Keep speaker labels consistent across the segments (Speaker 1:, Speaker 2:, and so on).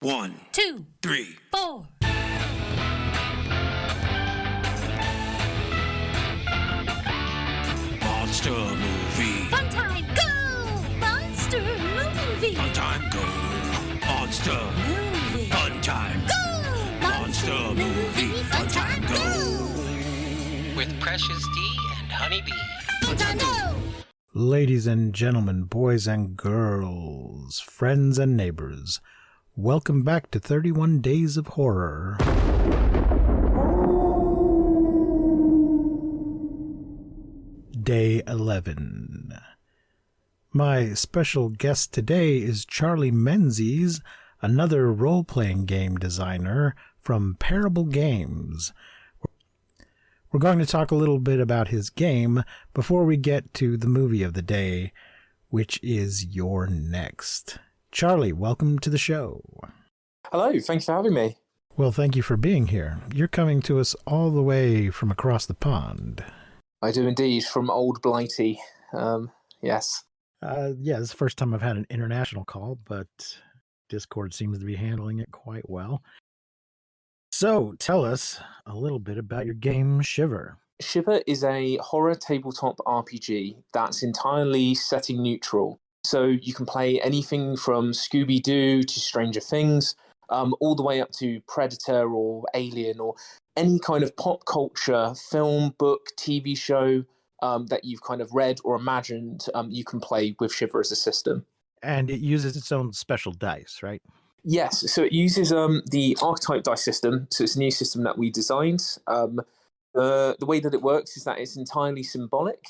Speaker 1: 1,
Speaker 2: 2,
Speaker 1: 3,
Speaker 2: 4.
Speaker 1: Monster movie.
Speaker 2: Fun time, go! Monster movie.
Speaker 1: Fun time, go. Monster.
Speaker 2: Movie.
Speaker 1: Fun time.
Speaker 2: Go!
Speaker 1: Monster movie. Fun time, go.
Speaker 3: With Precious D and Honeybee.
Speaker 2: Fun time, go!
Speaker 4: Ladies and gentlemen, boys and girls, friends and neighbors, welcome back to 31 Days of Horror. Day 11. My special guest today is Charlie Menzies, another role-playing game designer from Parabl Games. We're going to talk a little bit about his game before we get to the movie of the day, which is You're Next. Charlie, welcome to the show.
Speaker 5: Hello, thanks for having me.
Speaker 4: Well, thank you for being here. You're coming to us all the way from across the pond.
Speaker 5: I do indeed, from Old Blighty. Yes.
Speaker 4: Yeah, this is the first time I've had an international call, but Discord seems to be handling it quite well. So, tell us a little bit about your game, Shiver.
Speaker 5: Shiver is a horror tabletop RPG that's entirely setting neutral. So you can play anything from Scooby-Doo to Stranger Things, all the way up to Predator or Alien or any kind of pop culture, film, book, TV show that you've kind of read or imagined, you can play with Shiver as a system. And
Speaker 4: it uses its own special dice, right?
Speaker 5: Yes, so it uses the archetype dice system. So it's a new system that we designed. The way that it works is that it's entirely symbolic.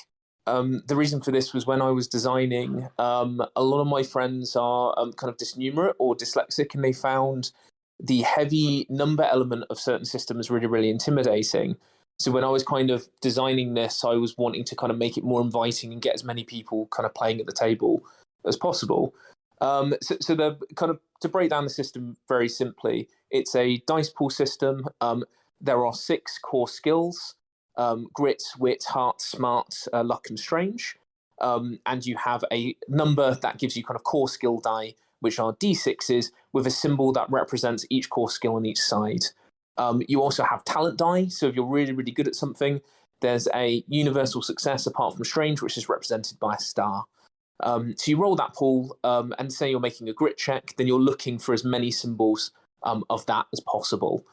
Speaker 5: The reason for this was when I was designing, a lot of my friends are kind of dysnumerate or dyslexic, and they found the heavy number element of certain systems really, really intimidating. So when I was kind of designing this, I was wanting to kind of make it more inviting and get as many people kind of playing at the table as possible. So the kind of, to break down the system very simply, it's a dice pool system. There are 6 core skills: grit, wit, heart, smart, luck, and strange. And you have a number that gives you kind of core skill die, which are D6s with a symbol that represents each core skill on each side. You also have talent die. So if you're really, really good at something, there's a universal success apart from strange, which is represented by a star. So you roll that pool, and say you're making a grit check, then you're looking for as many symbols of that as possible.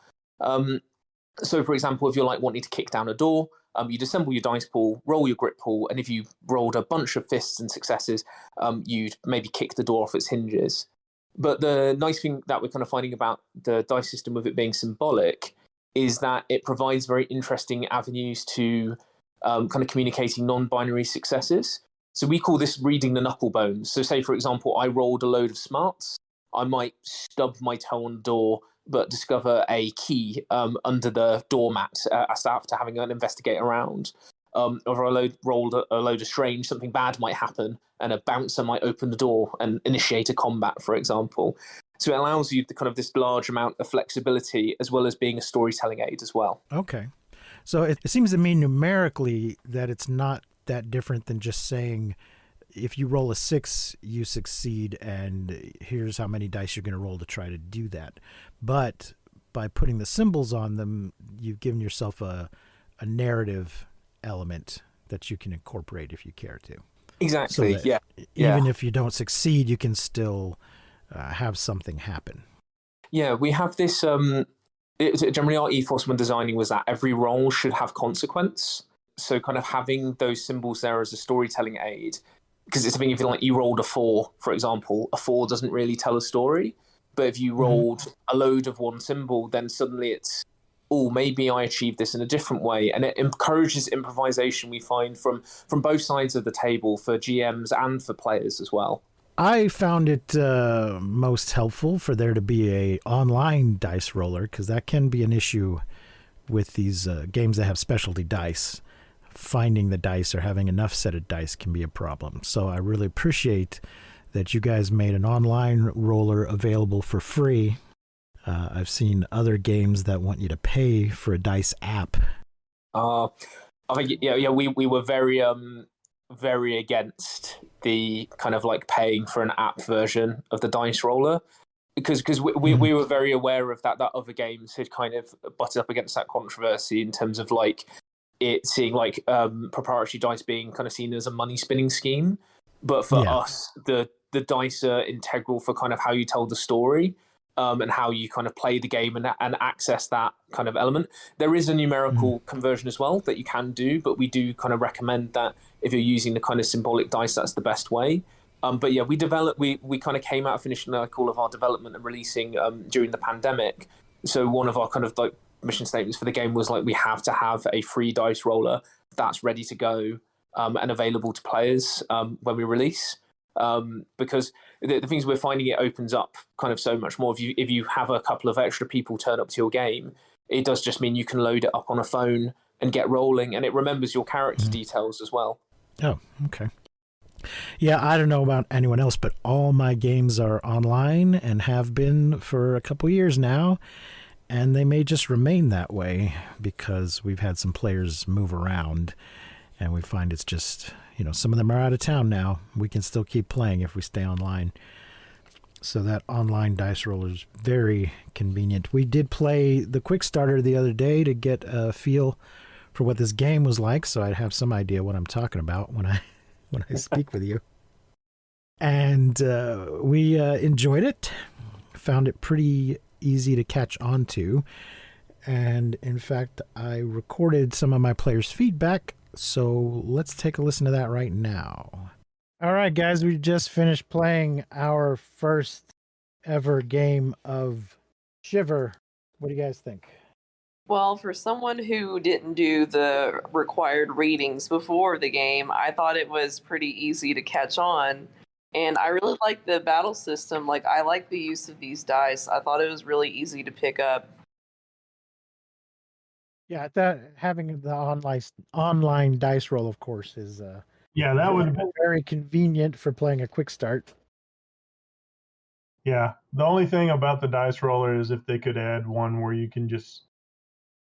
Speaker 5: So, for example, if you're like wanting to kick down a door, you'd assemble your dice pool, roll your grit pool, and if you rolled a bunch of fists and successes, you'd maybe kick the door off its hinges. But the nice thing that we're kind of finding about the dice system with it being symbolic is that it provides very interesting avenues to kind of communicating non-binary successes. So we call this reading the knuckle bones. So say, for example, I rolled a load of smarts. I might stub my toe on the door, but discover a key under the doormat after having an investigate around. Or I rolled a load of strange, something bad might happen, and a bouncer might open the door and initiate a combat, for example. So it allows you kind of this large amount of flexibility as well as being a storytelling aid as well.
Speaker 4: Okay. So it seems to me numerically that it's not that different than just saying if you roll a 6, you succeed, and here's how many dice you're going to roll to try to do that. But by putting the symbols on them, you've given yourself a narrative element that you can incorporate if you care to.
Speaker 5: Exactly,
Speaker 4: so even if you don't succeed, you can still have something happen.
Speaker 5: Yeah, we have this... generally our ethos when designing was that every roll should have consequence. So kind of having those symbols there as a storytelling aid, because it's something, if you rolled a 4, for example, a 4 doesn't really tell a story. But if you rolled a load of one symbol, then suddenly it's, oh, maybe I achieved this in a different way. And it encourages improvisation, we find, from both sides of the table, for GMs and for players as well.
Speaker 4: I found it most helpful for there to be a online dice roller, because that can be an issue with these games that have specialty dice. Finding the dice or having enough set of dice can be a problem. So I really appreciate that you guys made an online roller available for free. I've seen other games that want you to pay for a dice app.
Speaker 5: I think we were very against the kind of like paying for an app version of the dice roller. because we were very aware of that other games had kind of butted up against that controversy in terms of like it seeing like proprietary dice being kind of seen as a money spinning scheme. But for us, the dice are integral for kind of how you tell the story, and how you kind of play the game and access that kind of element. There is a numerical conversion as well that you can do, but we do kind of recommend that if you're using the kind of symbolic dice, that's the best way. But yeah, we kind of came out of finishing like all of our development and releasing during the pandemic. So one of our kind of like mission statements for the game was like we have to have a free dice roller that's ready to go and available to players when we release. Because the things we're finding, it opens up kind of so much more. If you have a couple of extra people turn up to your game, it does just mean you can load it up on a phone and get rolling, and it remembers your character details as well.
Speaker 4: Oh, okay. Yeah, I don't know about anyone else, but all my games are online and have been for a couple years now, and they may just remain that way because we've had some players move around, and we find it's just, you know, some of them are out of town now. We can still keep playing if we stay online. So that online dice roller is very convenient. We did play the Quick Starter the other day to get a feel for what this game was like, so I'd have some idea what I'm talking about when I speak with you. And we enjoyed it, found it pretty easy to catch on to. And in fact, I recorded some of my players' feedback, so let's take a listen to that right now. All right, guys, we just finished playing our first ever game of Shiver. What do you guys think?
Speaker 6: Well, for someone who didn't do the required readings before the game, I thought it was pretty easy to catch on. And I really like the battle system. Like, I like the use of these dice. I thought it was really easy to pick up.
Speaker 4: Yeah, that having the online dice roll, of course, is
Speaker 7: that would have been
Speaker 4: very convenient for playing a quick start.
Speaker 7: Yeah, the only thing about the dice roller is if they could add one where you can just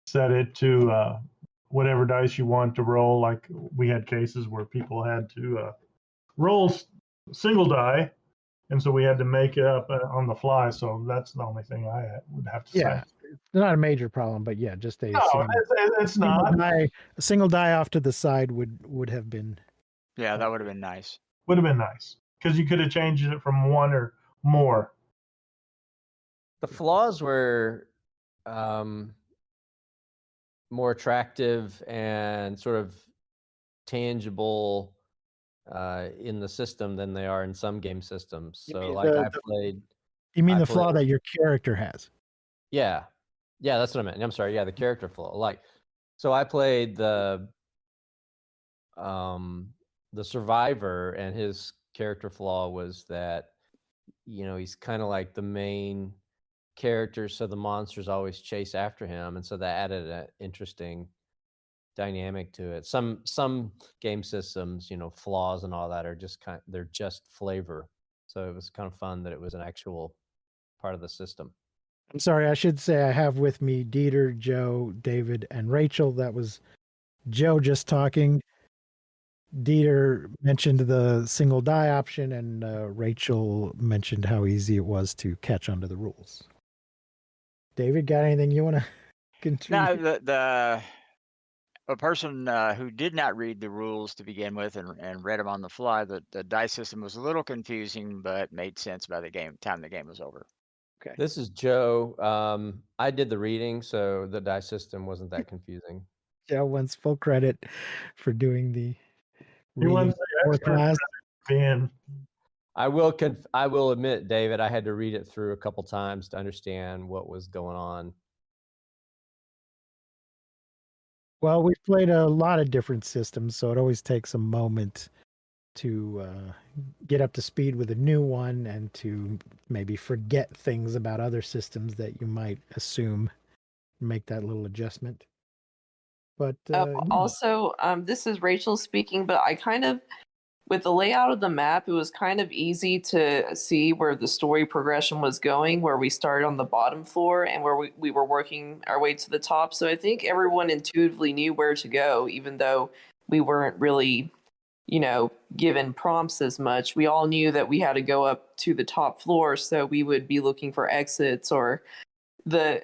Speaker 7: set it to whatever dice you want to roll. Like we had cases where people had to roll single die, and so we had to make it up on the fly. So that's the only thing I would have to say.
Speaker 4: It's not a major problem, but yeah, just a
Speaker 7: it's not.
Speaker 4: A single die off to the side would have been.
Speaker 8: Yeah, that would have been nice.
Speaker 7: Would have been nice because you could have changed it from one or more.
Speaker 9: The flaws were more attractive and sort of tangible in the system than they are in some game systems. So, like I played.
Speaker 4: You mean the flaw that your character has?
Speaker 9: Yeah, that's what I meant. I'm sorry. Yeah, the character flaw. Like, so I played the survivor, and his character flaw was that, you know, he's kind of like the main character, so the monsters always chase after him, and so that added an interesting dynamic to it. Some game systems, you know, flaws and all that are just they're just flavor. So it was kind of fun that it was an actual part of the system.
Speaker 4: I'm sorry, I should say I have with me Dieter, Joe, David, and Rachel. That was Joe just talking. Dieter mentioned the single die option, and Rachel mentioned how easy it was to catch onto the rules. David, got anything you want to contribute?
Speaker 8: No, a person who did not read the rules to begin with and read them on the fly, the dice system was a little confusing, but made sense by the time the game was over.
Speaker 4: Okay.
Speaker 9: This is Joe. I did the reading, so the dice system wasn't that confusing.
Speaker 4: Joe wants full credit for doing the
Speaker 7: reading for class.
Speaker 9: I will admit, David, I had to read it through a couple times to understand what was going on.
Speaker 4: Well, we've played a lot of different systems, so it always takes a moment to get up to speed with a new one and to maybe forget things about other systems that you might assume, make that little adjustment. But
Speaker 6: also, this is Rachel speaking, but I kind of, with the layout of the map, it was kind of easy to see where the story progression was going, where we started on the bottom floor and where we were working our way to the top. So I think everyone intuitively knew where to go, even though we weren't really, given prompts as much. We all knew that we had to go up to the top floor, so we would be looking for exits, or the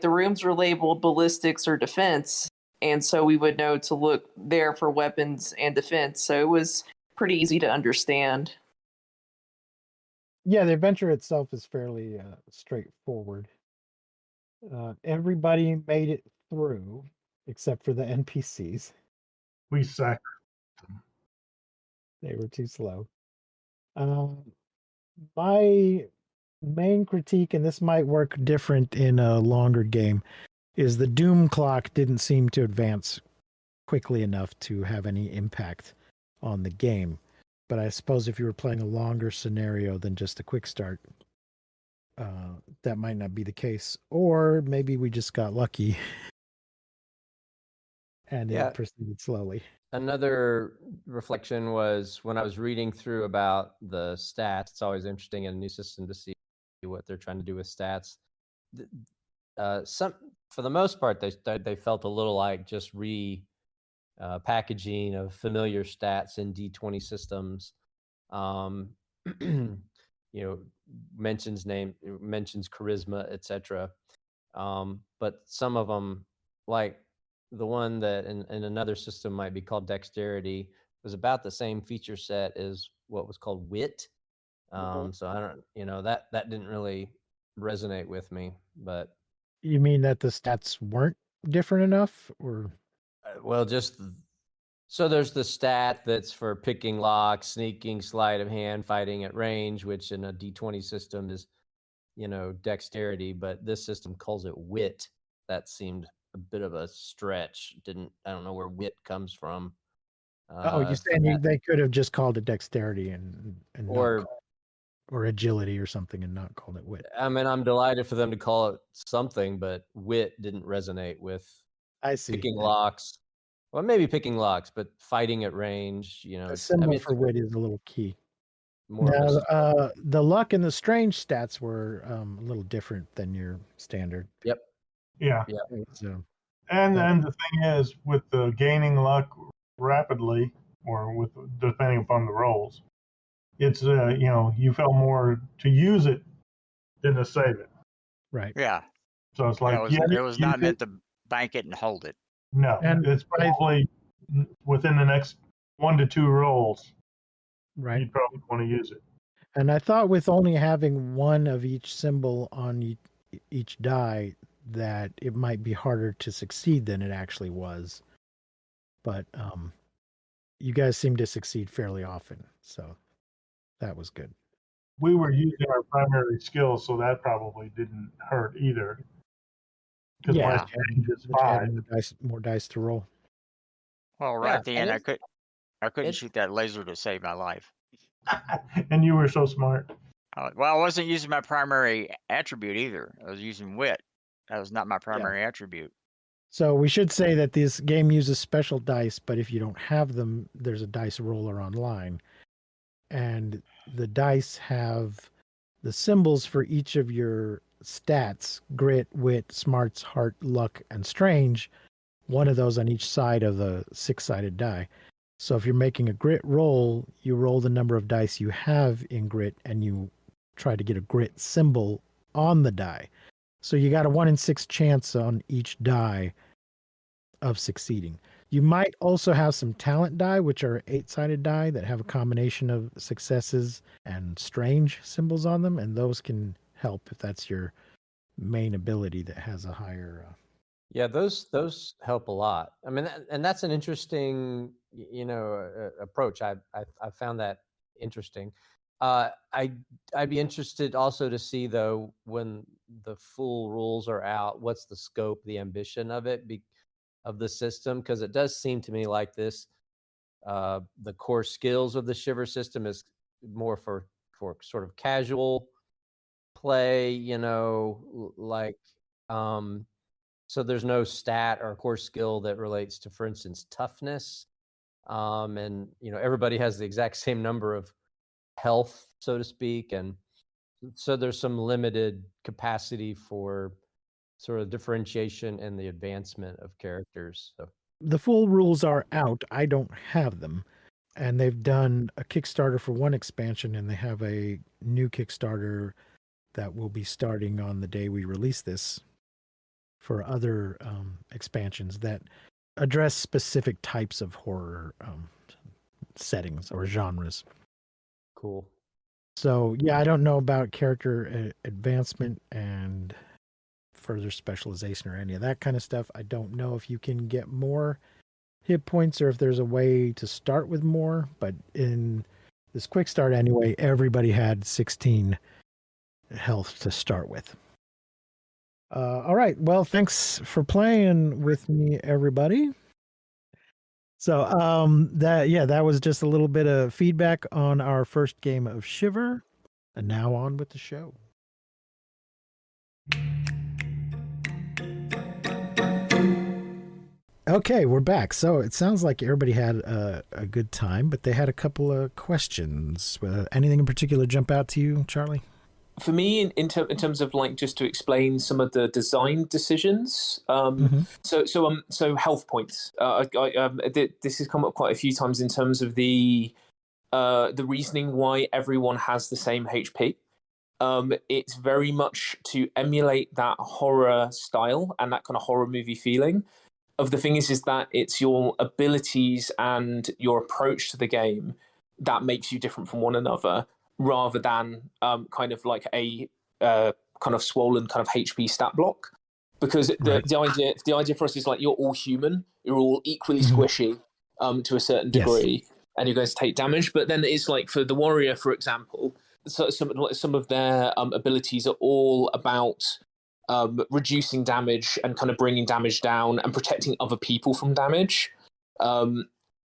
Speaker 6: rooms were labeled ballistics or defense, and so we would know to look there for weapons and defense. So it was pretty easy to understand.
Speaker 4: Yeah, the adventure itself is fairly straightforward. Everybody made it through except for the NPCs.
Speaker 7: We sacked.
Speaker 4: They were too slow. My main critique, and this might work different in a longer game, is the doom clock didn't seem to advance quickly enough to have any impact on the game. But I suppose if you were playing a longer scenario than just a quick start, that might not be the case. Or maybe we just got lucky and
Speaker 9: Yeah.
Speaker 4: it proceeded slowly.
Speaker 9: Another reflection was when I was reading through about the stats. It's always interesting in a new system to see what they're trying to do with stats. For the most part, they felt a little like just packaging of familiar stats in D20 systems. Mentions charisma, etc. But some of them, like the one that in another system might be called dexterity, was about the same feature set as what was called wit. So I don't, that didn't really resonate with me. But
Speaker 4: you mean that the stats weren't different enough, or?
Speaker 9: Well, so there's the stat that's for picking locks, sneaking, sleight of hand, fighting at range, which in a D20 system is, dexterity, but this system calls it wit. That seemed a bit of a stretch. I don't know where wit comes from.
Speaker 4: You're saying they could have just called it dexterity and or agility or something and not called it wit.
Speaker 9: I mean, I'm delighted for them to call it something, but wit didn't resonate with picking locks. Well, maybe picking locks, but fighting at range,
Speaker 4: The symbol for wit is a little key. Now, the luck and the strange stats were a little different than your standard.
Speaker 9: Yep.
Speaker 7: Yeah.
Speaker 4: So,
Speaker 7: and the thing is, with the gaining luck rapidly, or depending upon the rolls, it's you felt more to use it than to save it.
Speaker 4: Right.
Speaker 8: Yeah.
Speaker 7: So it's like
Speaker 8: it was not meant to bank it and hold it.
Speaker 7: No, and it's probably within the next 1 to 2 rolls.
Speaker 4: Right.
Speaker 7: You'd probably want to use it.
Speaker 4: And I thought with only having one of each symbol on each die, that it might be harder to succeed than it actually was. But you guys seem to succeed fairly often, so that was good.
Speaker 7: We were using our primary skills, so that probably didn't hurt either. Because my change is 5.
Speaker 4: More dice to roll.
Speaker 8: Well, right at the end, I couldn't shoot that laser to save my life.
Speaker 7: And you were so smart.
Speaker 8: Well, I wasn't using my primary attribute either. I was using wit. That was not my primary attribute.
Speaker 4: So we should say that this game uses special dice, but if you don't have them, there's a dice roller online. And the dice have the symbols for each of your stats: grit, wit, smarts, heart, luck, and strange. One of those on each side of the 6-sided die. So if you're making a grit roll, you roll the number of dice you have in grit, and you try to get a grit symbol on the die. So you got a 1 in 6 chance on each die of succeeding. You might also have some talent die, which are 8-sided die that have a combination of successes and strange symbols on them, and those can help if that's your main ability that has a higher.
Speaker 9: Yeah, those help a lot. I mean, and that's an interesting, approach. I found that interesting. I'd be interested also to see, though, when the full rules are out, what's the scope, the ambition of it, of the system, because it does seem to me like this. The core skills of the Shiver system is more for sort of casual play, so there's no stat or core skill that relates to, for instance, toughness. And everybody has the exact same number of health, so to speak, and so there's some limited capacity for sort of differentiation and the advancement of characters. So
Speaker 4: the full rules are out. I don't have them, and they've done a Kickstarter for one expansion, and they have a new Kickstarter that will be starting on the day we release this for other expansions that address specific types of horror settings or genres.
Speaker 9: Cool.
Speaker 4: So yeah, I don't know about character advancement and further specialization or any of that kind of stuff. I don't know if you can get more hit points or if there's a way to start with more, but in this quick start anyway, everybody had 16 health to start with. All right. Well, thanks for playing with me, everybody. So that was just a little bit of feedback on our first game of Shiver. And now on with the show. Okay, we're back. So it sounds like everybody had a good time, but they had a couple of questions. Anything in particular jump out to you, Charlie?
Speaker 5: For me, in terms of like just to explain some of the design decisions, so health points. This has come up quite a few times in terms of the reasoning why everyone has the same HP. It's very much to emulate that horror style and that kind of horror movie feeling. Of the thing is that it's your abilities and your approach to the game that makes you different from one another, rather than kind of like a kind of swollen kind of HP stat block. Because the idea for us is like you're all human, you're all equally squishy to a certain degree, and you're going to take damage. But then it's like for the warrior, for example, so some of their abilities are all about reducing damage and kind of bringing damage down and protecting other people from damage.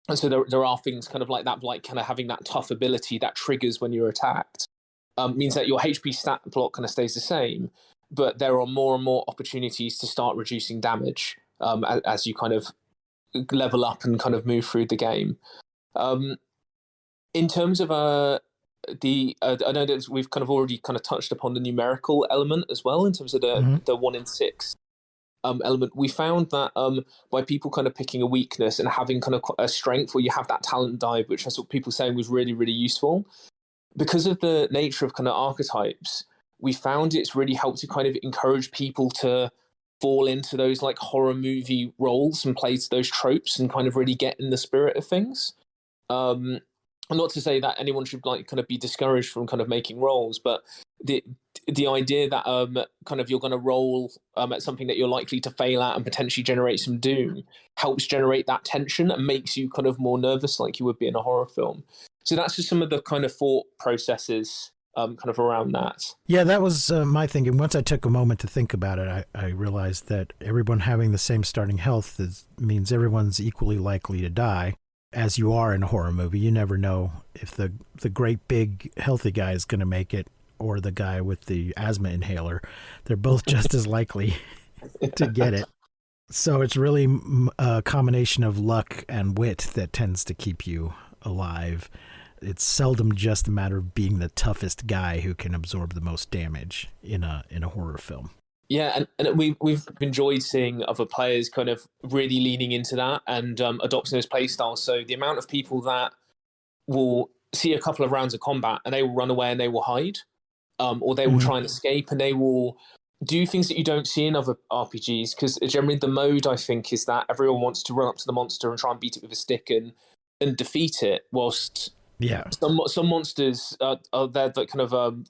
Speaker 5: And so there are things kind of like that, like kind of having that tough ability that triggers when you're attacked. Means that your HP stat block kind of stays the same, but there are more and more opportunities to start reducing damage as you kind of level up and kind of move through the game. In terms of I know that we've kind of already kind of touched upon the numerical element as well in terms of the 1 in 6 element. We found that by people kind of picking a weakness and having kind of a strength where you have that talent die, which that's what people saying was really, really useful. Because of the nature of kind of archetypes, we found it's really helped to kind of encourage people to fall into those like horror movie roles and play to those tropes and kind of really get in the spirit of things. Not to say that anyone should like kind of be discouraged from kind of making roles, but the idea that kind of you're going to roll at something that you're likely to fail at and potentially generate some doom helps generate that tension and makes you kind of more nervous like you would be in a horror film. So that's just some of the kind of thought processes kind of around that.
Speaker 4: Yeah, that was my thinking. Once I took a moment to think about it, I realized that everyone having the same starting health means everyone's equally likely to die. As you are in a horror movie, you never know if the great big healthy guy is going to make it or the guy with the asthma inhaler. They're both just as likely to get it. So it's really a combination of luck and wit that tends to keep you alive. It's seldom just a matter of being the toughest guy who can absorb the most damage in a horror film.
Speaker 5: Yeah, and we've enjoyed seeing other players kind of really leaning into that and adopting those play styles. So the amount of people that will see a couple of rounds of combat and they will run away and they will hide, or they will try and escape and they will do things that you don't see in other RPGs, because generally the mode, I think, is that everyone wants to run up to the monster and try and beat it with a stick and defeat it, whilst some monsters are there that kind of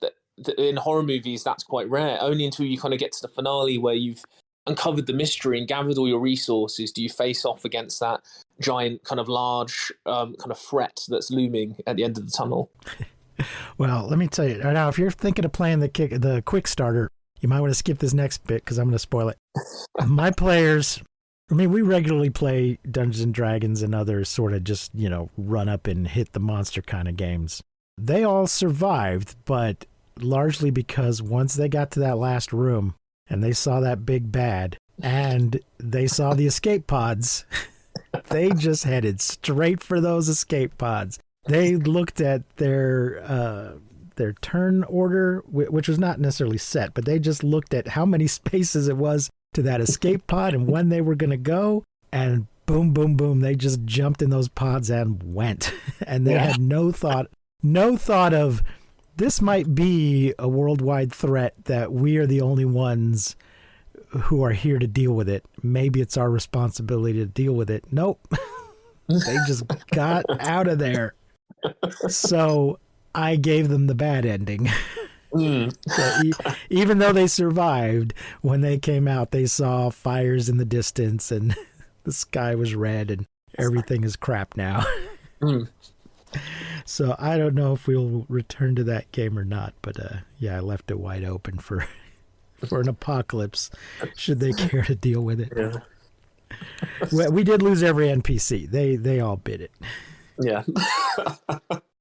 Speaker 5: in horror movies that's quite rare. Only until you kind of get to the finale where you've uncovered the mystery and gathered all your resources do you face off against that giant kind of large kind of threat that's looming at the end of the tunnel.
Speaker 4: Well, let me tell you now, if you're thinking of playing the quick starter, you might want to skip this next bit because I'm going to spoil it. My players, I mean, we regularly play Dungeons and Dragons and other sort of just, run up and hit the monster kind of games. They all survived, but largely because once they got to that last room and they saw that big bad and they saw the escape pods, they just headed straight for those escape pods. They looked at their turn order, which was not necessarily set, but they just looked at how many spaces it was to that escape pod and when they were going to go. And boom, boom, boom. They just jumped in those pods and went. And they had no thought of, this might be a worldwide threat that we are the only ones who are here to deal with it. Maybe it's our responsibility to deal with it. Nope. They just got out of there. So I gave them the bad ending. So even though they survived, when they came out, they saw fires in the distance and the sky was red and everything is crap now. So I don't know if we'll return to that game or not, but I left it wide open for an apocalypse, should they care to deal with it. Yeah. We did lose every NPC. They all bid it.
Speaker 5: Yeah.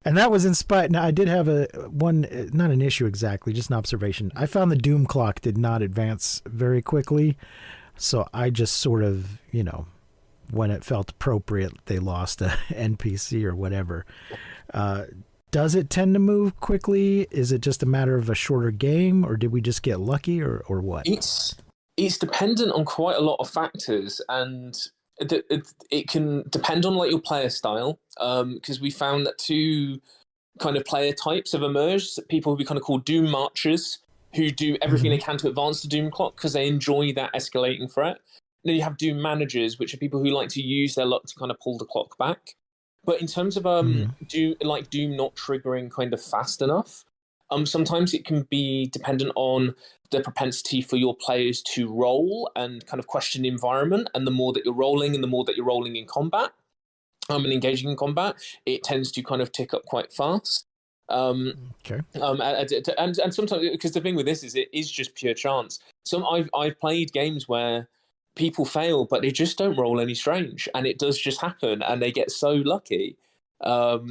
Speaker 4: And that was in spite. Now, I did have not an issue exactly, just an observation. I found the doom clock did not advance very quickly. So I just sort of, when it felt appropriate, they lost a NPC or whatever. Does it tend to move quickly? Is it just a matter of a shorter game, or did we just get lucky, or what?
Speaker 5: It's dependent on quite a lot of factors, and it can depend on your player style. Because we found that two kind of player types have emerged. People who we kind of call Doom Marchers, who do everything they can to advance the Doom clock because they enjoy that escalating threat. Then you have Doom Managers, which are people who like to use their luck to kind of pull the clock back. But in terms of Doom not triggering kind of fast enough, sometimes it can be dependent on the propensity for your players to roll and kind of question the environment. And the more that you're rolling and the more that you're rolling in combat and engaging in combat, it tends to kind of tick up quite fast.
Speaker 4: Okay.
Speaker 5: And sometimes, because the thing with this is it is just pure chance. I've played games where people fail, but they just don't roll any strange, and it does just happen, and they get so lucky,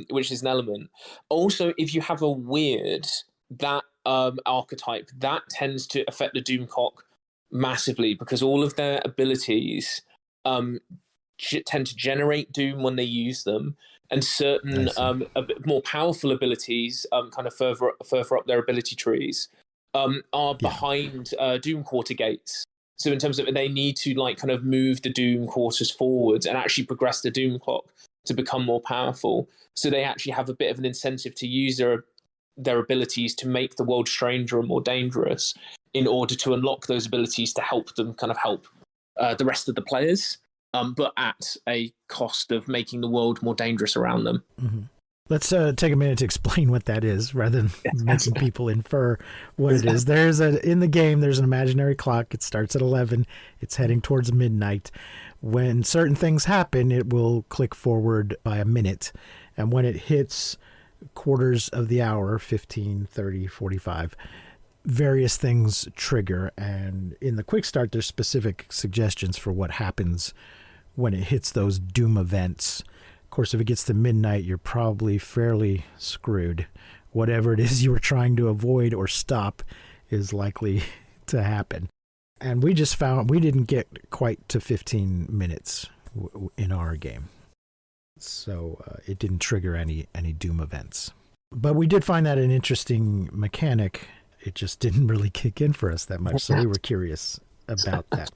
Speaker 5: which is an element. Also, if you have a weird archetype, that tends to affect the Doom clock massively, because all of their abilities tend to generate Doom when they use them, and certain a bit more powerful abilities, kind of further up their ability trees, are behind Doom quarter gates. So in terms of they need to kind of move the Doom quarters forwards and actually progress the Doom clock to become more powerful. So they actually have a bit of an incentive to use their abilities to make the world stranger and more dangerous in order to unlock those abilities to help them kind of help the rest of the players, but at a cost of making the world more dangerous around them.
Speaker 4: Mm-hmm. Let's take a minute to explain what that is, rather than making people infer what it is. In the game, there's an imaginary clock. It starts at 11. It's heading towards midnight. When certain things happen, it will click forward by a minute. And when it hits quarters of the hour, 15, 30, 45, various things trigger. And in the quick start, there's specific suggestions for what happens when it hits those doom events. Of course, if it gets to midnight, you're probably fairly screwed. Whatever it is you were trying to avoid or stop is likely to happen. And we just found we didn't get quite to 15 minutes in our game. So it didn't trigger any doom events. But we did find that an interesting mechanic. It just didn't really kick in for us that much. So we were curious about that.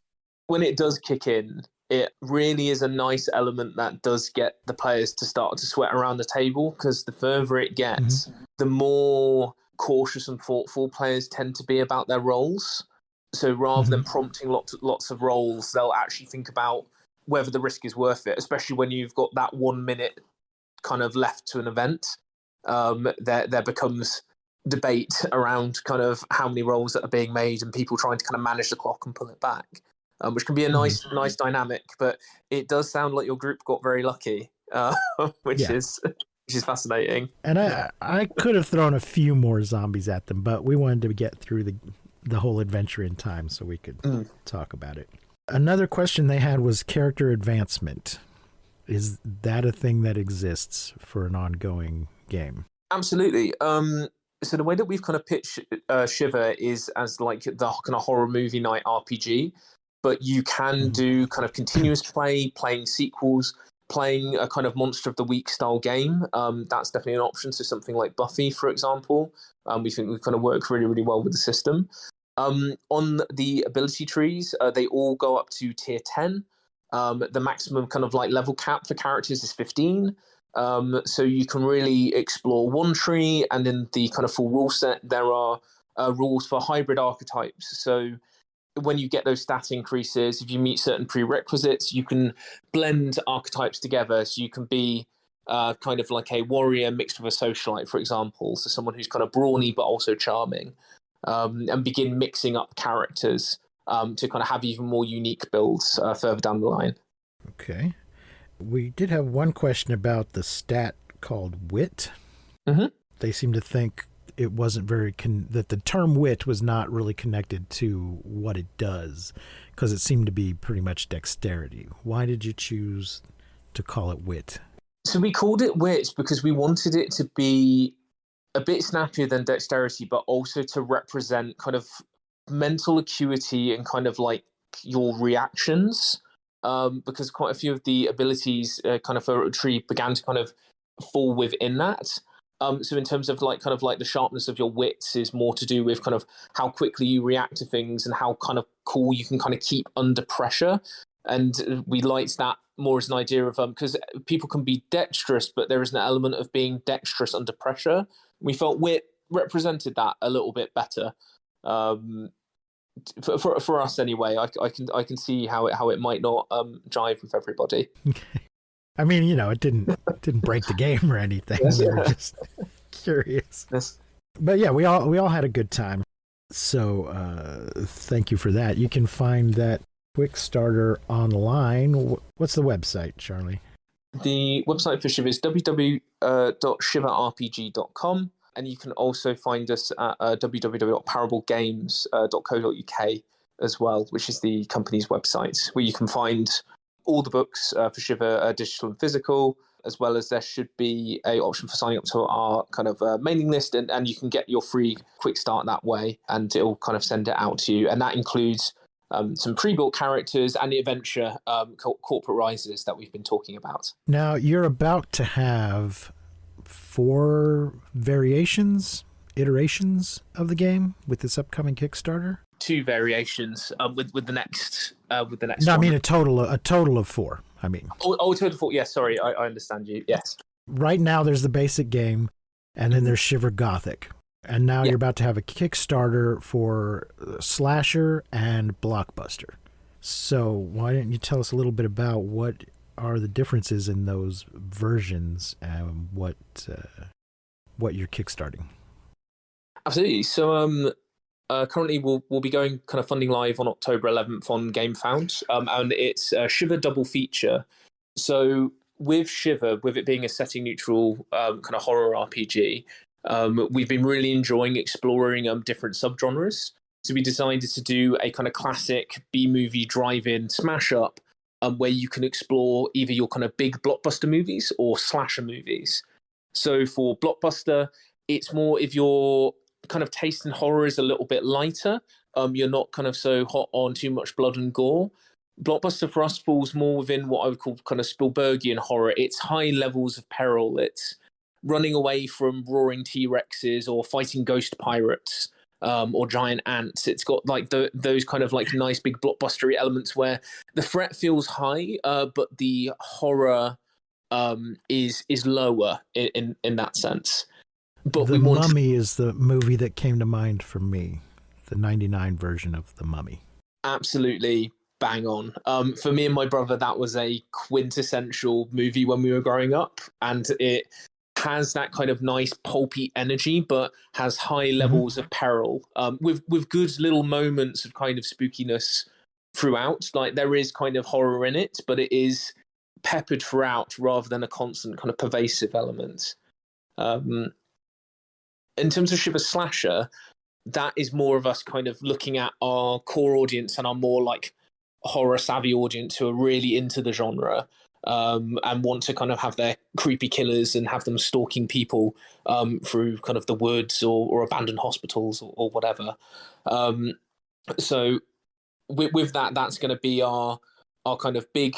Speaker 5: When it does kick in, it really is a nice element that does get the players to start to sweat around the table, because the further it gets, the more cautious and thoughtful players tend to be about their rolls. So rather than prompting lots of rolls, they'll actually think about whether the risk is worth it, especially when you've got that 1 minute kind of left to an event. There becomes debate around kind of how many rolls that are being made and people trying to kind of manage the clock and pull it back. Which can be a nice dynamic, but it does sound like your group got very lucky, which is fascinating.
Speaker 4: And I could have thrown a few more zombies at them, but we wanted to get through the whole adventure in time so we could talk about it. Another question they had was character advancement. Is that a thing that exists for an ongoing game?
Speaker 5: Absolutely. So the way that we've kind of pitched Shiver is as like the kind of horror movie night RPG. But you can do kind of continuous playing sequels, playing a kind of Monster of the Week style game. That's definitely an option. So something like Buffy, for example, we think we kind of work really, really well with the system. On the ability trees, they all go up to tier 10. The maximum kind of like level cap for characters is 15. So you can really explore one tree, and in the kind of full rule set, there are rules for hybrid archetypes. So when you get those stat increases, if you meet certain prerequisites, you can blend archetypes together. So you can be kind of like a warrior mixed with a socialite, for example. So someone who's kind of brawny but also charming, and begin mixing up characters to kind of have even more unique builds further down the line.
Speaker 4: Okay. We did have one question about the stat called wit.
Speaker 5: Mm-hmm.
Speaker 4: They seem to think it wasn't very that the term wit was not really connected to what it does, because it seemed to be pretty much dexterity. Why did you choose to call it wit?
Speaker 5: So we called it wit because we wanted it to be a bit snappier than dexterity, but also to represent kind of mental acuity and kind of like your reactions. Because quite a few of the abilities kind of for a tree began to kind of fall within that. So in terms of like kind of like the sharpness of your wits is more to do with kind of how quickly you react to things and how kind of cool you can kind of keep under pressure. And we liked that more as an idea of because people can be dexterous, but there is an element of being dexterous under pressure. We felt wit represented that a little bit better. For us anyway, I can see how it might not jive with everybody.
Speaker 4: I mean, it didn't break the game or anything.
Speaker 5: Yes,
Speaker 4: we were just curious.
Speaker 5: Yes.
Speaker 4: But yeah, we all had a good time. So thank you for that. You can find that quick starter online. What's the website, Charlie?
Speaker 5: The website for Shiver is www.shiverrpg.com. And you can also find us at www.parablgames.co.uk as well, which is the company's website, where you can find all the books for Shiver, digital and physical, as well as there should be a option for signing up to our kind of mailing list, and you can get your free quick start that way, and it'll kind of send it out to you. And that includes some pre-built characters and the adventure corporate rises that we've been talking about.
Speaker 4: Now, you're about to have 4 iterations of the game with this upcoming Kickstarter.
Speaker 5: 2 variations with the next
Speaker 4: No,
Speaker 5: one.
Speaker 4: I mean a total of 4. I mean,
Speaker 5: a total of 4. Yes, sorry, I understand you. Yes.
Speaker 4: Right now there's the basic game, and then there's Shiver Gothic, and now you're about to have a Kickstarter for Slasher and Blockbuster. So why don't you tell us a little bit about what are the differences in those versions and what you're kickstarting?
Speaker 5: Absolutely. So currently we'll be going kind of funding live on October 11th on Gamefound, and it's Shiver Double Feature. So with Shiver, with it being a setting neutral kind of horror RPG, we've been really enjoying exploring different subgenres. So we decided to do a kind of classic B-movie drive-in smash-up where you can explore either your kind of big blockbuster movies or slasher movies. So for blockbuster, it's more if your kind of taste in horror is a little bit lighter, you're not kind of so hot on too much blood and gore. Blockbuster for us falls more within what I would call kind of Spielbergian horror. It's high levels of peril. It's running away from roaring T-Rexes or fighting ghost pirates. Or giant ants. It's got like those kind of like nice big blockbustery elements where the threat feels high, but the horror is lower in that sense. But
Speaker 4: The Mummy is the movie that came to mind for me, the 99 version of The Mummy.
Speaker 5: Absolutely bang on. For me and my brother, that was a quintessential movie when we were growing up, and it has that kind of nice pulpy energy, but has high levels of peril, with good little moments of kind of spookiness throughout. Like there is kind of horror in it, but it is peppered throughout rather than a constant kind of pervasive element. In terms of Shiver Slasher, that is more of us kind of looking at our core audience and our more like horror savvy audience who are really into the genre. And want to kind of have their creepy killers and have them stalking people through kind of the woods or abandoned hospitals or whatever. So with that, that's going to be our kind of big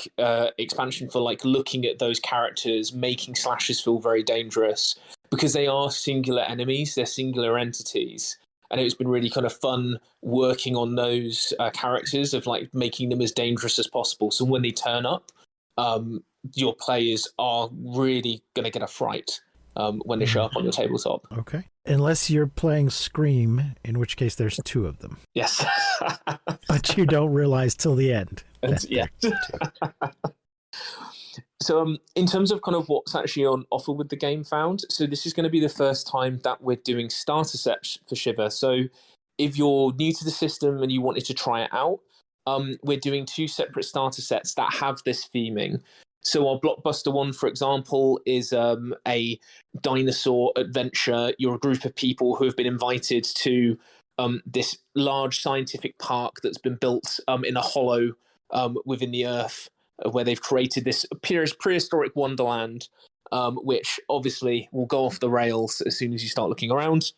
Speaker 5: expansion for like looking at those characters, making slashers feel very dangerous because they are singular enemies, they're singular entities. and it's been really kind of fun working on those characters, of like making them as dangerous as possible. So when they turn up, your players are really going to get a fright when they show up on your tabletop.
Speaker 4: Okay. Unless you're playing Scream, in which case there's 2 of them.
Speaker 5: Yes.
Speaker 4: But you don't realize till the end.
Speaker 5: Yeah. So in terms of kind of what's actually on offer with the Gamefound, so this is going to be the first time that we're doing starter sets for Shiver. So if you're new to the system and you wanted to try it out, we're doing 2 separate starter sets that have this theming. So our blockbuster one, for example, is a dinosaur adventure. You're a group of people who have been invited to this large scientific park that's been built in a hollow within the earth, where they've created this prehistoric wonderland, which obviously will go off the rails as soon as you start looking around.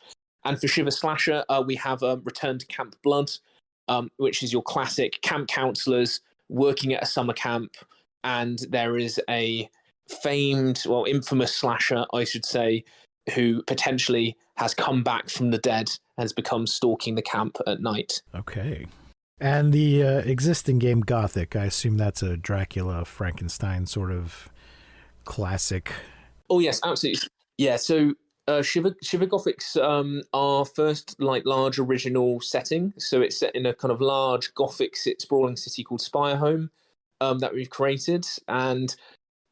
Speaker 5: And for Shiver Slasher, we have Return to Camp Blood, which is your classic camp counselors working at a summer camp, and there is a infamous slasher, I should say, who potentially has come back from the dead and has become stalking the camp at night.
Speaker 4: Okay. And the existing game Gothic, I assume that's a Dracula, Frankenstein sort of classic.
Speaker 5: Oh yes, absolutely. Yeah, so Shiver Gothic's our first like large original setting. So it's set in a kind of large Gothic sprawling city called Spirehome that we've created, and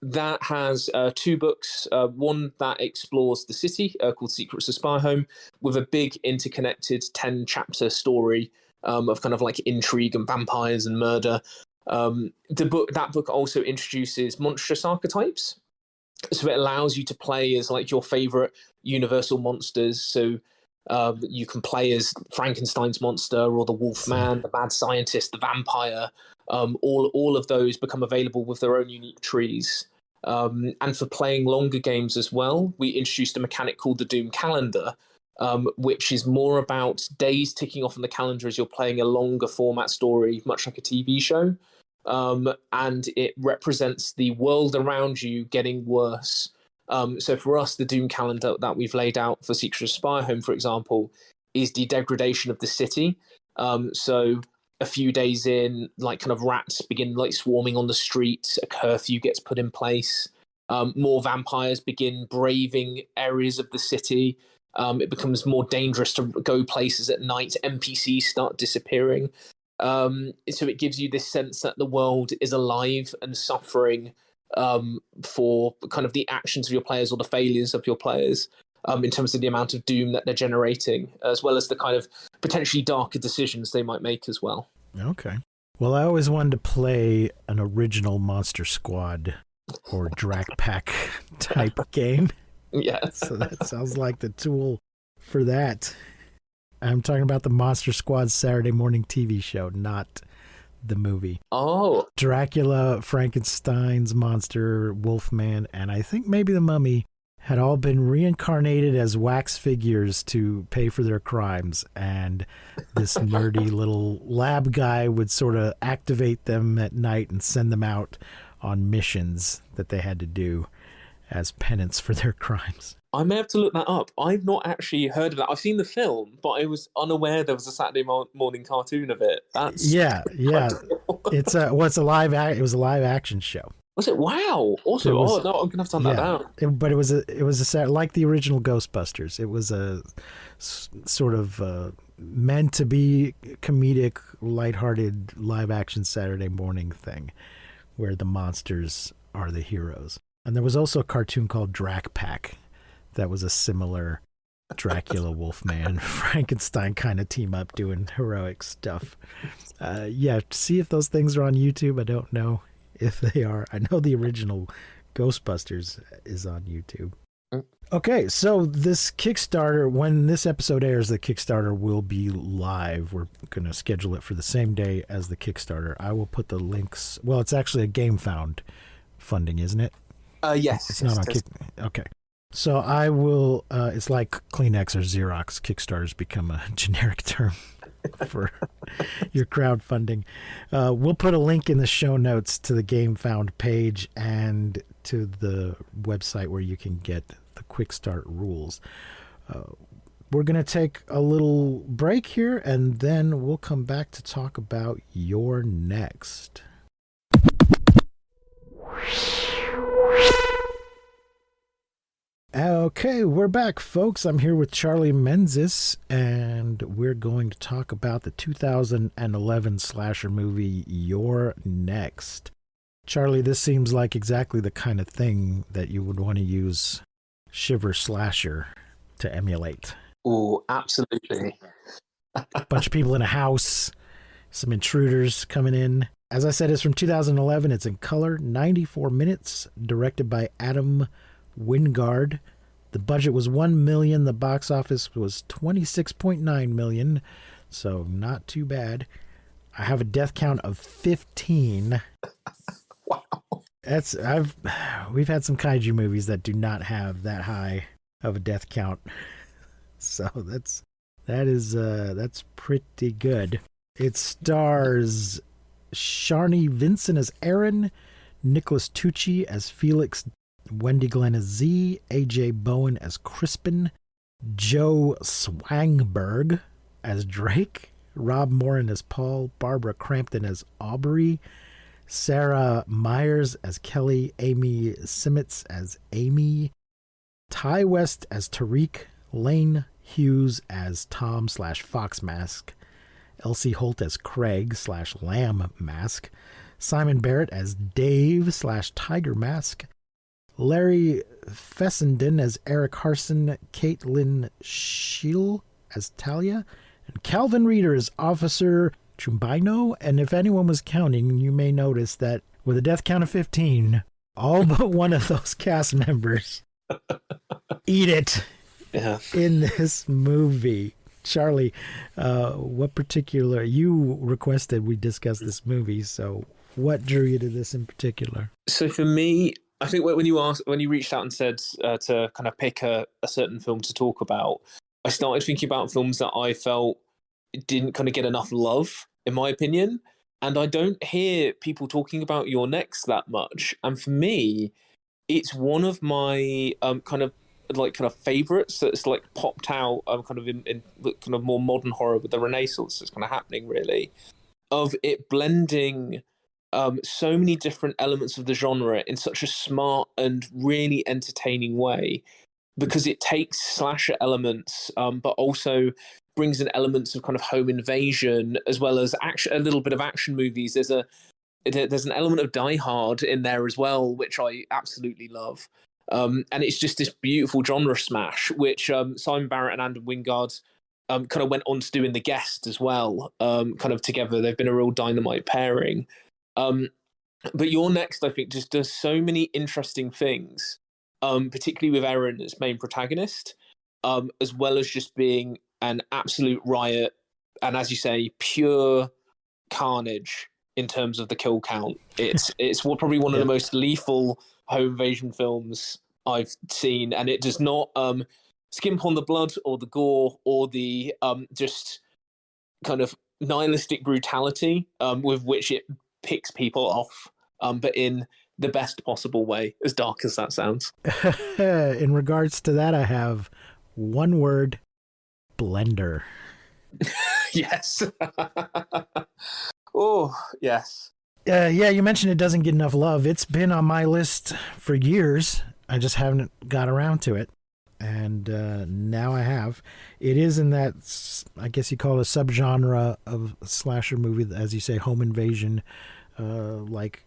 Speaker 5: that has 2 books. One that explores the city called Secrets of Spirehome, with a big interconnected 10-chapter story of kind of like intrigue and vampires and murder. That book also introduces monstrous archetypes, so it allows you to play as like your favorite universal monsters. So you can play as Frankenstein's monster, or the Wolfman, the mad scientist, the vampire. All of those become available with their own unique trees. And for playing longer games as well, we introduced a mechanic called the Doom Calendar, which is more about days ticking off on the calendar as you're playing a longer format story, much like a TV show. And it represents the world around you getting worse. So for us, the Doom Calendar that we've laid out for Secrets of Spirehome, for example, is the degradation of the city. So a few days in, like kind of rats begin like swarming on the streets, a curfew gets put in place, more vampires begin braving areas of the city. It becomes more dangerous to go places at night. NPCs start disappearing. So it gives you this sense that the world is alive and suffering for kind of the actions of your players or the failures of your players, in terms of the amount of doom that they're generating, as well as the kind of potentially darker decisions they might make as well.
Speaker 4: Okay. Well, I always wanted to play an original Monster Squad or Drac Pack type game.
Speaker 5: Yes.
Speaker 4: So that sounds like the tool for that. I'm talking about the Monster Squad Saturday morning TV show, not the movie.
Speaker 5: Oh.
Speaker 4: Dracula, Frankenstein's monster, Wolfman, and I think maybe the Mummy had all been reincarnated as wax figures to pay for their crimes, and this nerdy little lab guy would sort of activate them at night and send them out on missions that they had to do as penance for their crimes.
Speaker 5: I may have to look that up. I've not actually heard of that. I've seen the film, but I was unaware there was a Saturday morning cartoon of it. That's
Speaker 4: yeah. It's it was a live action show.
Speaker 5: Was it? Wow, awesome! No, I'm gonna have to hunt that down.
Speaker 4: But it was a like the original Ghostbusters. It was a sort of meant to be comedic, lighthearted live action Saturday morning thing, where the monsters are the heroes. And there was also a cartoon called Drac Pack that was a similar Dracula, Wolfman, Frankenstein kind of team up doing heroic stuff. See if those things are on YouTube. I don't know if they are. I know the original Ghostbusters is on YouTube. Okay, so this Kickstarter, when this episode airs, the Kickstarter will be live. We're going to schedule it for the same day as the Kickstarter. I will put the links. Well, it's actually a Gamefound funding, isn't it?
Speaker 5: Yes.
Speaker 4: It's not on Kickstarter. Okay. So I will, it's like Kleenex or Xerox. Kickstarter's become a generic term for your crowdfunding. We'll put a link in the show notes to the Gamefound page and to the website where you can get the Quick Start rules. we're going to take a little break here, and then we'll come back to talk about You're Next. Okay, we're back, folks. I'm here with Charlie Menzies, and we're going to talk about the 2011 slasher movie You're Next. Charlie, this seems like exactly the kind of thing that you would want to use Shiver Slasher to emulate.
Speaker 5: Oh, absolutely.
Speaker 4: A bunch of people in a house, some intruders coming in. As I said, it's from 2011. It's in color, 94 minutes, directed by Adam Wingard. The budget was $1 million. The box office was $26.9 million, so not too bad. I have a death count of 15.
Speaker 5: Wow.
Speaker 4: We've had some kaiju movies that do not have that high of a death count, so that's pretty good. It stars Sharni Vinson as Aaron, Nicholas Tucci as Felix, Wendy Glenn as Z, AJ Bowen as Crispin, Joe Swangberg as Drake, Rob Morin as Paul, Barbara Crampton as Aubrey, Sarah Myers as Kelly, Amy Simmons as Amy, Ty West as Tariq, Lane Hughes as Tom/Fox Mask, Elsie Holt as Craig/Lamb Mask, Simon Barrett as Dave/Tiger Mask, Larry Fessenden as Eric Harson, Caitlin Scheel as Talia, and Calvin Reeder as Officer Chumbino. And if anyone was counting, you may notice that with a death count of 15, all but one of those cast members eat it in this movie. Charlie, what particular, you requested we discuss this movie, so what drew you to this in particular?
Speaker 5: So for me, I think when you reached out and said to kind of pick a certain film to talk about, I started thinking about films that I felt didn't kind of get enough love, in my opinion. And I don't hear people talking about You're Next that much. And for me, it's one of my kind of favorites that's like popped out kind of in kind of more modern horror with the Renaissance that's kind of happening, really, of it blending so many different elements of the genre in such a smart and really entertaining way, because it takes slasher elements, but also brings in elements of kind of home invasion as well as action, a little bit of action movies. There's an element of Die Hard in there as well, which I absolutely love. And it's just this beautiful genre smash, which Simon Barrett and Andrew Wingard kind of went on to do in The Guest as well. Kind of together, they've been a real dynamite pairing. But You're Next, I think, just does so many interesting things, particularly with Erin as main protagonist, as well as just being an absolute riot and, as you say, pure carnage in terms of the kill count. It's probably one of the most lethal home invasion films I've seen, and it does not skimp on the blood or the gore or the just kind of nihilistic brutality with which it picks people off, but in the best possible way, as dark as that sounds.
Speaker 4: In regards to that, I have one word: blender.
Speaker 5: Yes. Oh, yes.
Speaker 4: Yeah, you mentioned it doesn't get enough love. It's been on my list for years. I just haven't got around to it. And now I have. It is in that, I guess you call it a subgenre of slasher movie, as you say, home invasion, like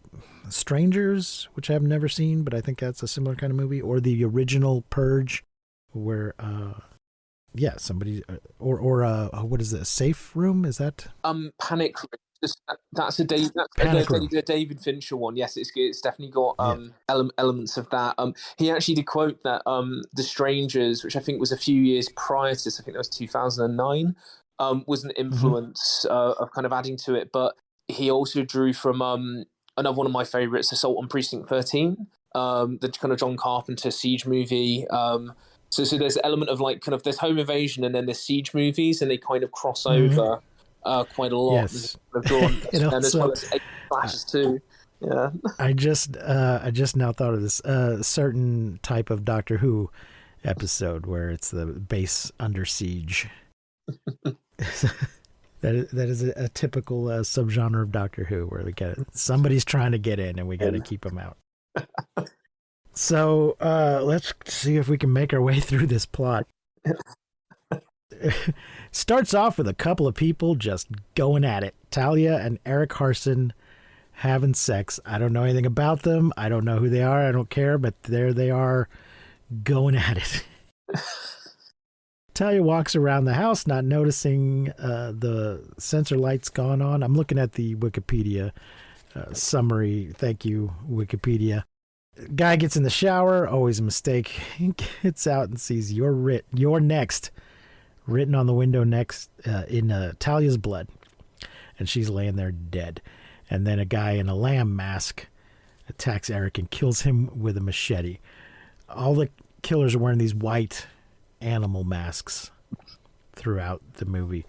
Speaker 4: Strangers, which I've never seen, but I think that's a similar kind of movie, or the original Purge, where somebody or what is it? A Safe Room? Is that
Speaker 5: Panic? That's a David Fincher one. Yes, it's definitely got elements of that. He actually did quote that The Strangers, which I think was a few years prior to this, I think that was 2009, was an influence of kind of adding to it. But he also drew from another one of my favorites, Assault on Precinct 13, the kind of John Carpenter siege movie. So there's an element of like kind of this home invasion and then there's siege movies, and they kind of cross over quite a lot.
Speaker 4: Yes.
Speaker 5: And as well as flashes too. Yeah.
Speaker 4: I just now thought of this certain type of Doctor Who episode where it's the base under siege. That is a typical subgenre of Doctor Who, where we get somebody's trying to get in and we got to keep them out. So let's see if we can make our way through this plot. Starts off with a couple of people just going at it. Talia and Eric Harson having sex. I don't know anything about them. I don't know who they are. I don't care, but there they are going at it. Talia walks around the house, not noticing the sensor lights gone on. I'm looking at the Wikipedia summary. Thank you, Wikipedia. Guy gets in the shower, always a mistake. He gets out and sees you're next, written on the window next in Talia's blood. And she's laying there dead. And then a guy in a lamb mask attacks Eric and kills him with a machete. All the killers are wearing these white animal masks throughout the movie.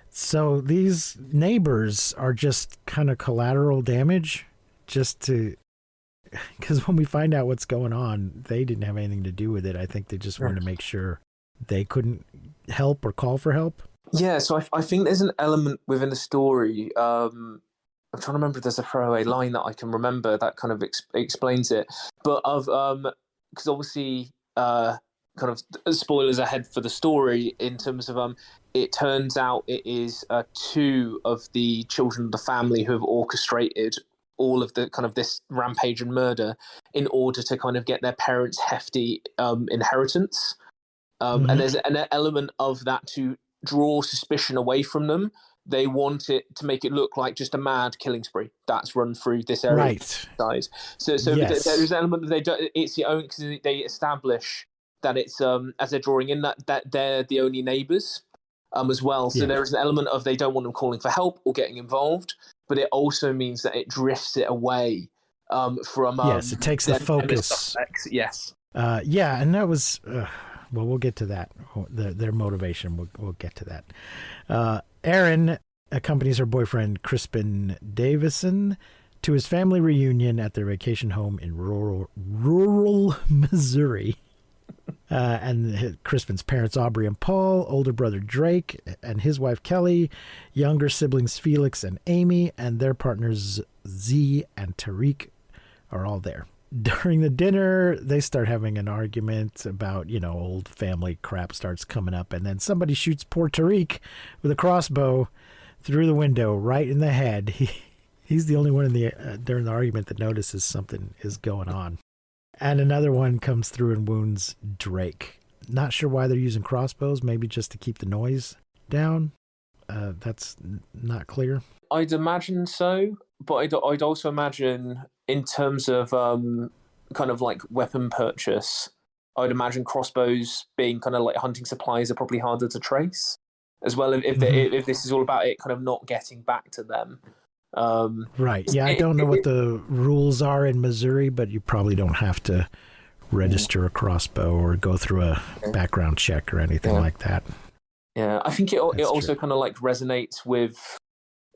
Speaker 4: So these neighbors are just kind of collateral damage, because when we find out what's going on, they didn't have anything to do with it. I think they just wanted to make sure they couldn't help or call for help.
Speaker 5: Yeah, so I think there's an element within the story. I'm trying to remember if there's a throwaway line that I can remember that kind of explains it. But because obviously, kind of spoilers ahead for the story in terms of it turns out it is two of the children of the family who have orchestrated all of the kind of this rampage and murder in order to kind of get their parents' hefty inheritance. And there's an element of that to draw suspicion away from them. They want it to make it look like just a mad killing spree that's run through this area.
Speaker 4: Right.
Speaker 5: So
Speaker 4: Yes.
Speaker 5: there's an element that they don't. It's the only because they establish that it's as they're drawing in that they're the only neighbours as well. So there is an element of they don't want them calling for help or getting involved, but it also means that it drifts it away from.
Speaker 4: Yes, it takes the focus.
Speaker 5: Yes.
Speaker 4: Yeah, and that was. Well, we'll get to that. Their motivation. We'll get to that. Erin accompanies her boyfriend Crispin Davison to his family reunion at their vacation home in rural Missouri. And Crispin's parents, Aubrey and Paul, older brother Drake and his wife Kelly, younger siblings Felix and Amy, and their partners Z and Tariq are all there. During the dinner, they start having an argument about, old family crap starts coming up, and then somebody shoots poor Tariq with a crossbow through the window right in the head. He's the only one during the argument that notices something is going on. And another one comes through and wounds Drake. Not sure why they're using crossbows, maybe just to keep the noise down. That's not clear.
Speaker 5: I'd imagine so, but I'd also imagine in terms of kind of like weapon purchase, I'd imagine crossbows being kind of like hunting supplies are probably harder to trace as well. If this is all about it kind of not getting back to them.
Speaker 4: Right. Yeah, I don't know what the rules are in Missouri, but you probably don't have to register a crossbow or go through a background check or anything like that.
Speaker 5: Yeah, I think it also kind of like resonates with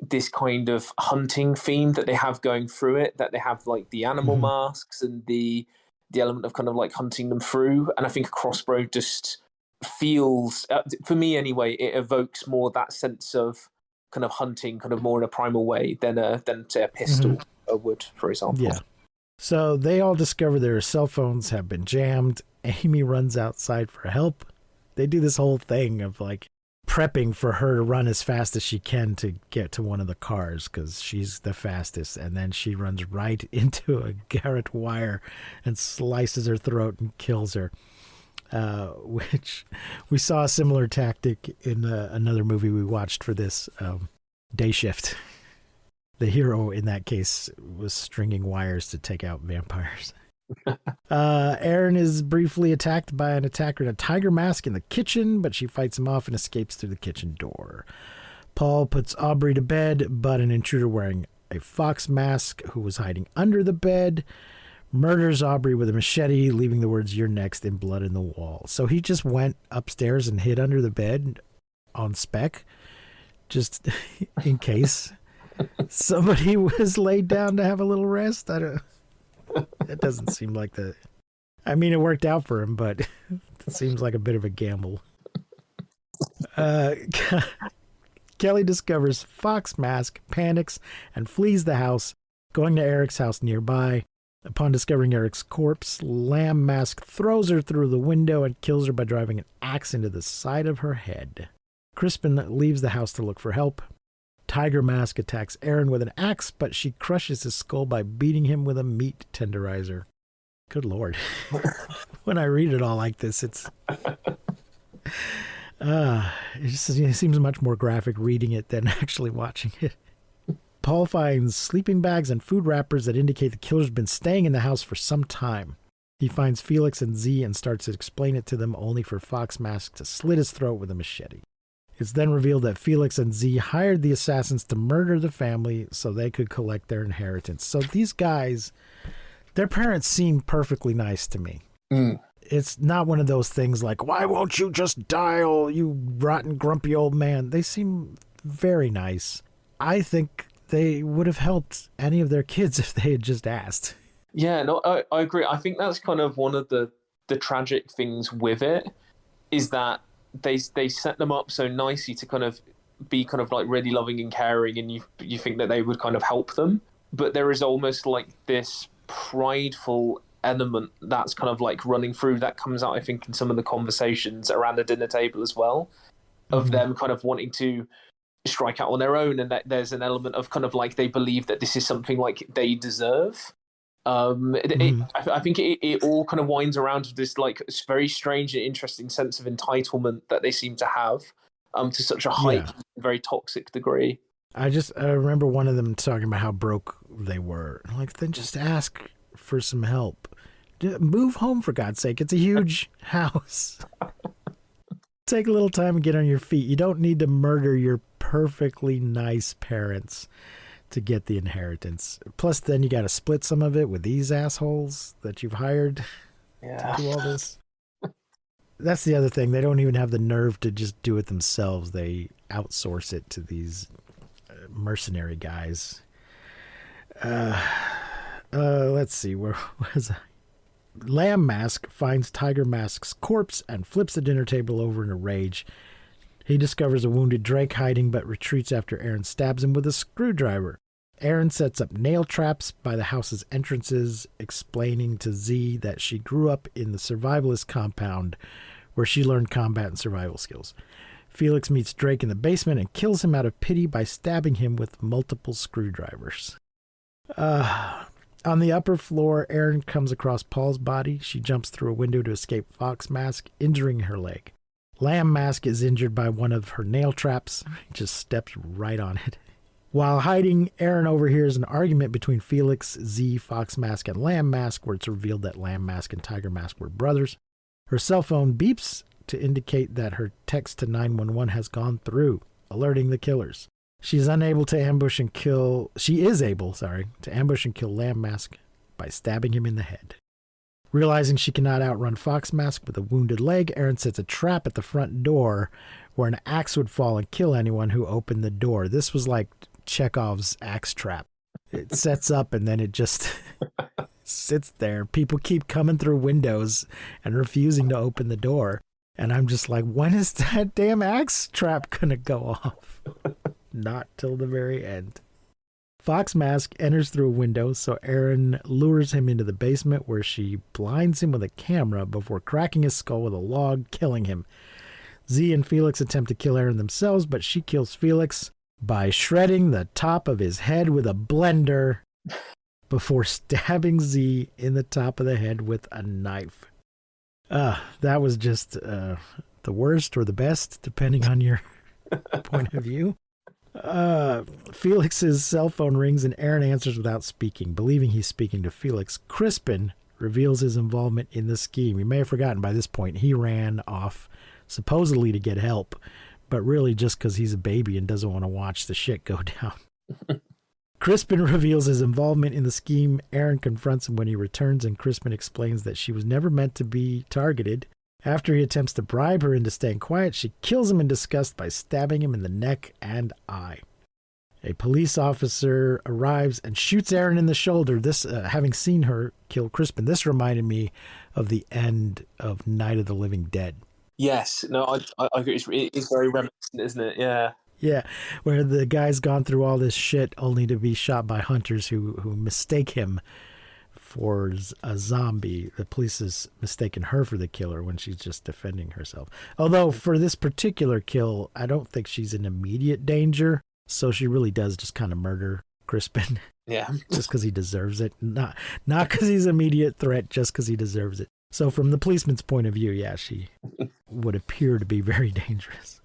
Speaker 5: this kind of hunting theme that they have going through it, that they have like the animal masks and the element of kind of like hunting them through. And I think a crossbow just feels, for me anyway, it evokes more that sense of kind of hunting kind of more in a primal way than say a pistol would, for example.
Speaker 4: Yeah. So they all discover their cell phones have been jammed. Amy runs outside for help. They do this whole thing of like prepping for her to run as fast as she can to get to one of the cars because she's the fastest. And then she runs right into a garrote wire and slices her throat and kills her. Which we saw a similar tactic in another movie we watched for this, Day Shift. The hero in that case was stringing wires to take out vampires. Erin is briefly attacked by an attacker in a tiger mask in the kitchen, but she fights him off and escapes through the kitchen door. Paul puts Aubrey to bed, but an intruder wearing a fox mask who was hiding under the bed murders Aubrey with a machete, leaving the words "You're next" in blood in the wall. So he just went upstairs and hid under the bed on spec, just in case somebody was laid down to have a little rest. It doesn't seem like it worked out for him, but That seems like a bit of a gamble. Kelly discovers Fox Mask, panics, and flees the house, going to Eric's house nearby. Upon discovering Eric's corpse, Lamb Mask throws her through the window and kills her by driving an axe into the side of her head. Crispin leaves the house to look for help. Tiger Mask attacks Aaron with an axe, but she crushes his skull by beating him with a meat tenderizer. Good Lord. When I read it all like this, it seems much more graphic reading it than actually watching it. Paul finds sleeping bags and food wrappers that indicate the killer's been staying in the house for some time. He finds Felix and Z and starts to explain it to them, only for Fox Mask to slit his throat with a machete. It's then revealed that Felix and Z hired the assassins to murder the family so they could collect their inheritance. So these guys, their parents seem perfectly nice to me. It's not one of those things like, why won't you just die, oh, you rotten, grumpy old man? They seem very nice. I think they would have helped any of their kids if they had just asked.
Speaker 5: Yeah, no, I agree. I think that's kind of one of the tragic things with it, is that they set them up so nicely to kind of be kind of like really loving and caring, and you think that they would kind of help them. But there is almost like this prideful element that's kind of like running through that comes out, I think, in some of the conversations around the dinner table as well, of them kind of wanting to strike out on their own, and that there's an element of kind of like they believe that this is something like they deserve. I think it all kind of winds around to this like very strange and interesting sense of entitlement that they seem to have to such a high, very toxic degree. I
Speaker 4: remember one of them talking about how broke they were. Like, then just ask for some help. Move home, for God's sake. It's a huge house. Take a little time and get on your feet. You don't need to murder your perfectly nice parents to get the inheritance. Plus, then you got to split some of it with these assholes that you've hired to do all this. That's the other thing. They don't even have the nerve to just do it themselves. They outsource it to these mercenary guys. Let's see. Where was I? Lamb Mask finds Tiger Mask's corpse and flips the dinner table over in a rage. He discovers a wounded Drake hiding, but retreats after Aaron stabs him with a screwdriver. Aaron sets up nail traps by the house's entrances, explaining to Z that she grew up in the survivalist compound where she learned combat and survival skills. Felix meets Drake in the basement and kills him out of pity by stabbing him with multiple screwdrivers. On the upper floor, Aaron comes across Paul's body. She jumps through a window to escape Fox Mask, injuring her leg. Lamb Mask is injured by one of her nail traps. He just steps right on it. While hiding, Aaron overhears an argument between Felix, Z, Fox Mask, and Lamb Mask, where it's revealed that Lamb Mask and Tiger Mask were brothers. Her cell phone beeps to indicate that her text to 911 has gone through, alerting the killers. She is able to ambush and kill Lamb Mask by stabbing him in the head. Realizing she cannot outrun Fox Mask with a wounded leg, Aaron sets a trap at the front door where an axe would fall and kill anyone who opened the door. This was like Chekhov's axe trap. It sets up and then it just sits there. People keep coming through windows and refusing to open the door. And I'm just like, when is that damn axe trap gonna go off? Not till the very end. Fox Mask enters through a window, so Aaron lures him into the basement where she blinds him with a camera before cracking his skull with a log, killing him. Z and Felix attempt to kill Aaron themselves, but she kills Felix by shredding the top of his head with a blender before stabbing Z in the top of the head with a knife. That was just the worst or the best, depending on your point of view. Felix's cell phone rings and Aaron answers without speaking. Believing he's speaking to Felix, Crispin reveals his involvement in the scheme. You may have forgotten by this point, he ran off supposedly to get help, but really just because he's a baby and doesn't want to watch the shit go down. Crispin reveals his involvement in the scheme. Aaron confronts him when he returns, and Crispin explains that she was never meant to be targeted. After he attempts to bribe her into staying quiet, she kills him in disgust by stabbing him in the neck and eye. A police officer arrives and shoots Erin in the shoulder. This, having seen her kill Crispin, this reminded me of the end of Night of the Living Dead.
Speaker 5: Yes, no, I agree. It's very reminiscent, isn't it? Yeah.
Speaker 4: Yeah, where the guy's gone through all this shit only to be shot by hunters who mistake him for a zombie. The police has mistaken her for the killer when she's just defending herself. Although for this particular kill, I don't think she's in immediate danger. So she really does just kind of murder Crispin.
Speaker 5: Yeah.
Speaker 4: Just because he deserves it. Not because he's an immediate threat, just because he deserves it. So from the policeman's point of view, yeah, she would appear to be very dangerous.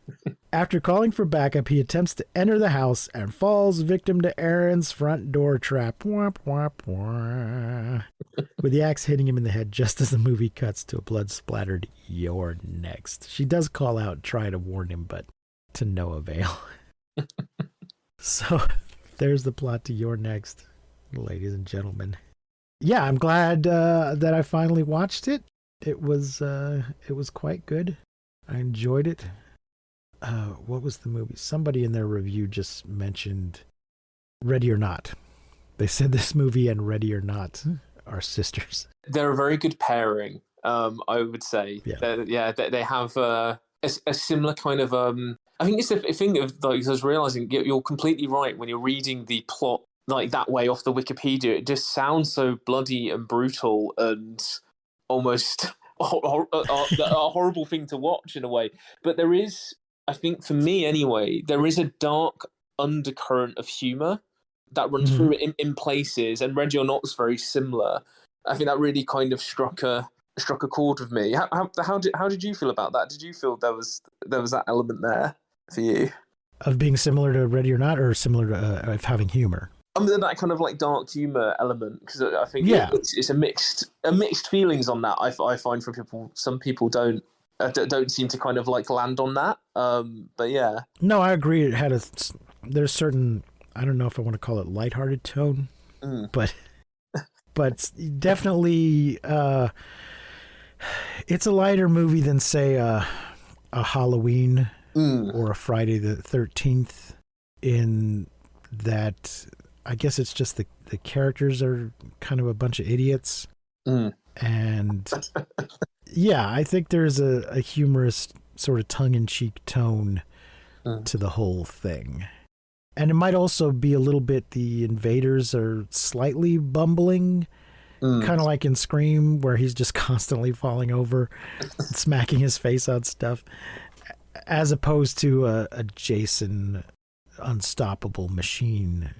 Speaker 4: After calling for backup, he attempts to enter the house and falls victim to Erin's front door trap. Wah, wah, wah. With the axe hitting him in the head just as the movie cuts to a blood-splattered "You're next." She does call out and try to warn him, but to no avail. So there's the plot to You're Next, ladies and gentlemen. Yeah, I'm glad that I finally watched it. It was quite good. I enjoyed it. What was the movie? Somebody in their review just mentioned Ready or Not. They said this movie and Ready or Not are sisters.
Speaker 5: They're a very good pairing, I would say.
Speaker 4: Yeah.
Speaker 5: They have a similar kind of... I think it's a thing of, like, I was realising you're completely right when you're reading the plot like that way off the Wikipedia. It just sounds so bloody and brutal and almost a horrible thing to watch in a way. But there is, I think for me anyway, there is a dark undercurrent of humour that runs through it in places, and Ready or Not was very similar. I think that really kind of struck a chord with me. How did you feel about that? Did you feel there was that element there for you?
Speaker 4: Of being similar to Ready or Not, or similar to of having humor?
Speaker 5: That kind of like dark humor element, because I think it's a mixed feelings on that. I find for people, some people don't seem to kind of like land on that. But yeah, no,
Speaker 4: I agree. It had there's certain, I don't know if I want to call it lighthearted tone, but definitely it's a lighter movie than say a Halloween or a Friday the 13th. In that, I guess it's just the characters are kind of a bunch of idiots. And yeah, I think there's a humorous sort of tongue-in-cheek tone to the whole thing. And it might also be a little bit the invaders are slightly bumbling, kind of like in Scream, where he's just constantly falling over and smacking his face on stuff, as opposed to a Jason unstoppable machine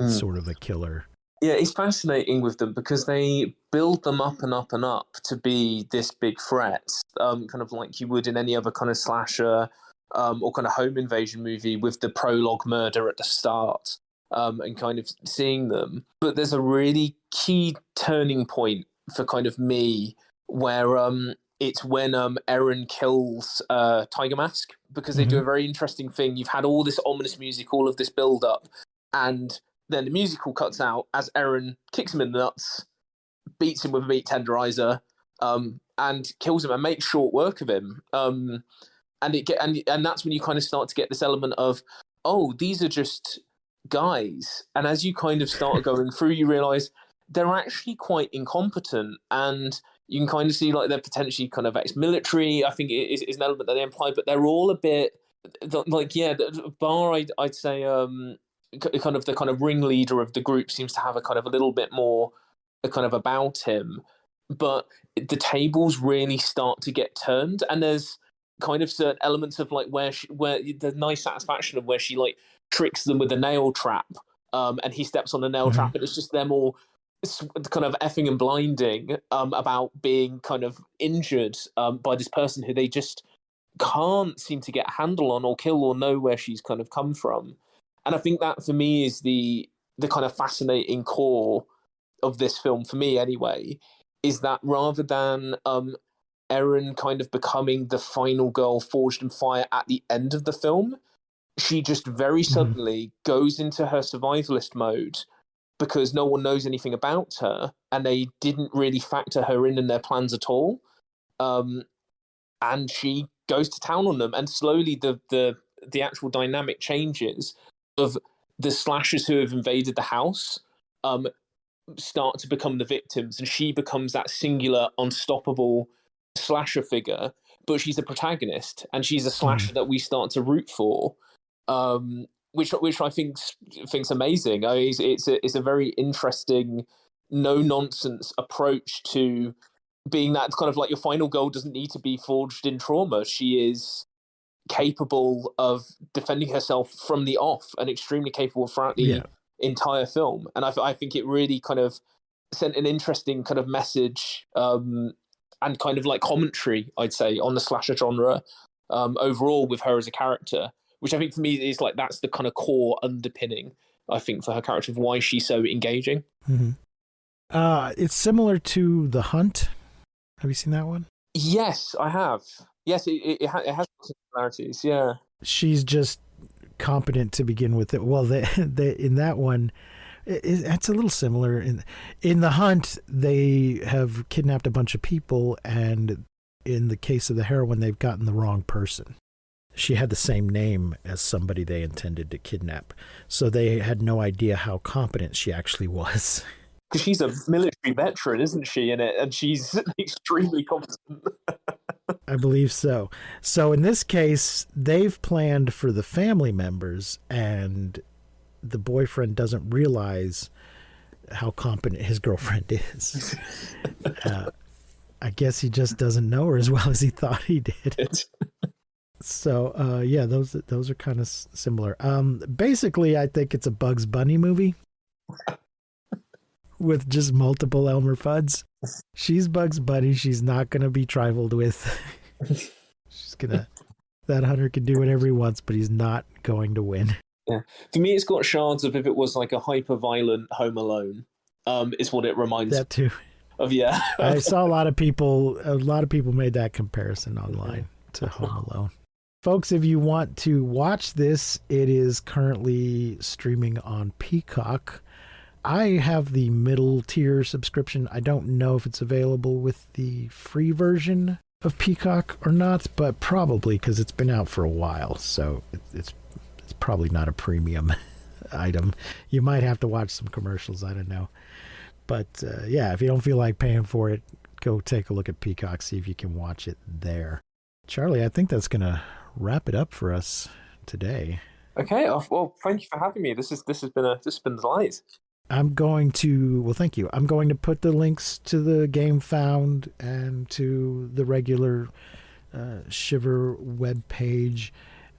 Speaker 4: sort of a killer.
Speaker 5: Yeah, it's fascinating with them because they build them up and up and up to be this big threat, kind of like you would in any other kind of slasher or kind of home invasion movie with the prologue murder at the start, and kind of seeing them. But there's a really key turning point for kind of me where it's when Erin kills Tiger Mask, because they do a very interesting thing. You've had all this ominous music, all of this build up, and then the musical cuts out as Erin kicks him in the nuts, beats him with a meat tenderizer, and kills him and makes short work of him. And that's when you kind of start to get this element of, oh, these are just guys. And as you kind of start going through, you realise they're actually quite incompetent, and you can kind of see like they're potentially kind of ex-military. I think it is an element that they imply, but they're all a bit like, yeah, bar I'd say kind of the kind of ringleader of the group seems to have a kind of a little bit more kind of about him, but the tables really start to get turned, and there's kind of certain elements of like where the nice satisfaction of where she like tricks them with a nail trap, and he steps on the nail trap, and it's just them all kind of effing and blinding about being kind of injured by this person who they just can't seem to get a handle on or kill or know where she's kind of come from. And I think that for me is the kind of fascinating core of this film, for me anyway, is that rather than Erin kind of becoming the final girl forged in fire at the end of the film, she just very suddenly goes into her survivalist mode because no one knows anything about her and they didn't really factor her in their plans at all. And she goes to town on them, and slowly the actual dynamic changes of the slashers who have invaded the house start to become the victims, and she becomes that singular, unstoppable slasher figure. But she's a protagonist, and she's a slasher that we start to root for, which I think's amazing. I mean, it's a very interesting, no nonsense approach to being that kind of like your final goal doesn't need to be forged in trauma. She is capable of defending herself from the off, and extremely capable throughout the entire film. And I think it really kind of sent an interesting kind of message and kind of like commentary, I'd say, on the slasher genre overall with her as a character, which I think for me is like that's the kind of core underpinning, I think, for her character of why she's so engaging.
Speaker 4: It's similar to The Hunt. Have you seen that one?
Speaker 5: Yes, I have. Yes, it has similarities. Yeah,
Speaker 4: she's just competent to begin with. Well, in that one, it's a little similar. In The Hunt, they have kidnapped a bunch of people, and in the case of the heroine, they've gotten the wrong person. She had the same name as somebody they intended to kidnap, so they had no idea how competent she actually was.
Speaker 5: Because she's a military veteran, isn't she, in it? And she's extremely competent.
Speaker 4: I believe so. So in this case, they've planned for the family members, and the boyfriend doesn't realize how competent his girlfriend is. I guess he just doesn't know her as well as he thought he did. So, yeah, those are kind of similar. Basically, I think it's a Bugs Bunny movie with just multiple Elmer Fuds. She's Bugs Bunny. She's not going to be trifled with. That hunter can do whatever he wants, but he's not going to win.
Speaker 5: Yeah. For me, it's got shards of if it was like a hyper-violent Home Alone, is what it reminds me.
Speaker 4: That too.
Speaker 5: Of, yeah.
Speaker 4: I saw a lot of people made that comparison online to Home Alone. Folks, if you want to watch this, it is currently streaming on Peacock. I have the middle tier subscription. I don't know if it's available with the free version of Peacock or not, but probably, because it's been out for a while, so it's probably not a premium item. You might have to watch some commercials, I don't know. But yeah, if you don't feel like paying for it, go take a look at Peacock, see if you can watch it there. Charlie, I think that's going to wrap it up for us today.
Speaker 5: Okay, well, thank you for having me. This has been a delight.
Speaker 4: Thank you. I'm going to put the links to the Gamefound and to the regular Shiver web page.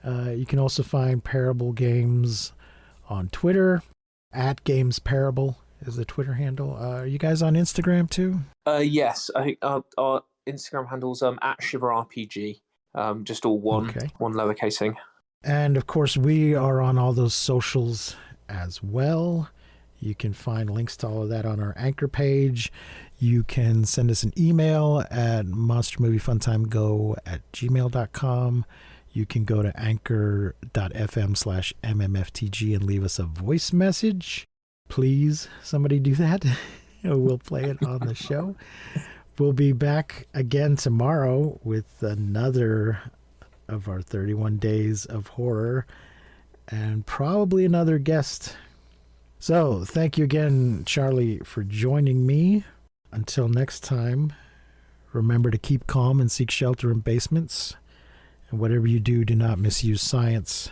Speaker 4: You can also find Parabl Games on Twitter. @GamesParable is the Twitter handle. Are you guys on Instagram too?
Speaker 5: Yes, I think our Instagram handle's @ShiverRPG. Just all one lowercase thing.
Speaker 4: And of course, we are on all those socials as well. You can find links to all of that on our Anchor page. You can send us an email at monstermoviefuntimego@gmail.com. You can go to anchor.fm/mmftg and leave us a voice message. Please, somebody do that. We'll play it on the show. We'll be back again tomorrow with another of our 31 Days of Horror and probably another guest. So, thank you again, Charlie, for joining me. Until next time, remember to keep calm and seek shelter in basements. And whatever you do, do not misuse science.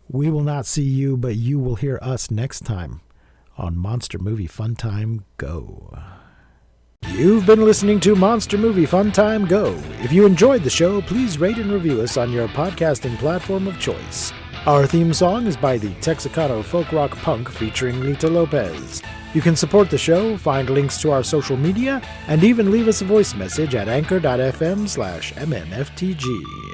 Speaker 4: We will not see you, but you will hear us next time on Monster Movie Funtime Go. You've been listening to Monster Movie Funtime Go. If you enjoyed the show, please rate and review us on your podcasting platform of choice. Our theme song is by the Texicano Folk Rock Punk featuring Lita Lopez. You can support the show, find links to our social media, and even leave us a voice message at anchor.fm/mmftg.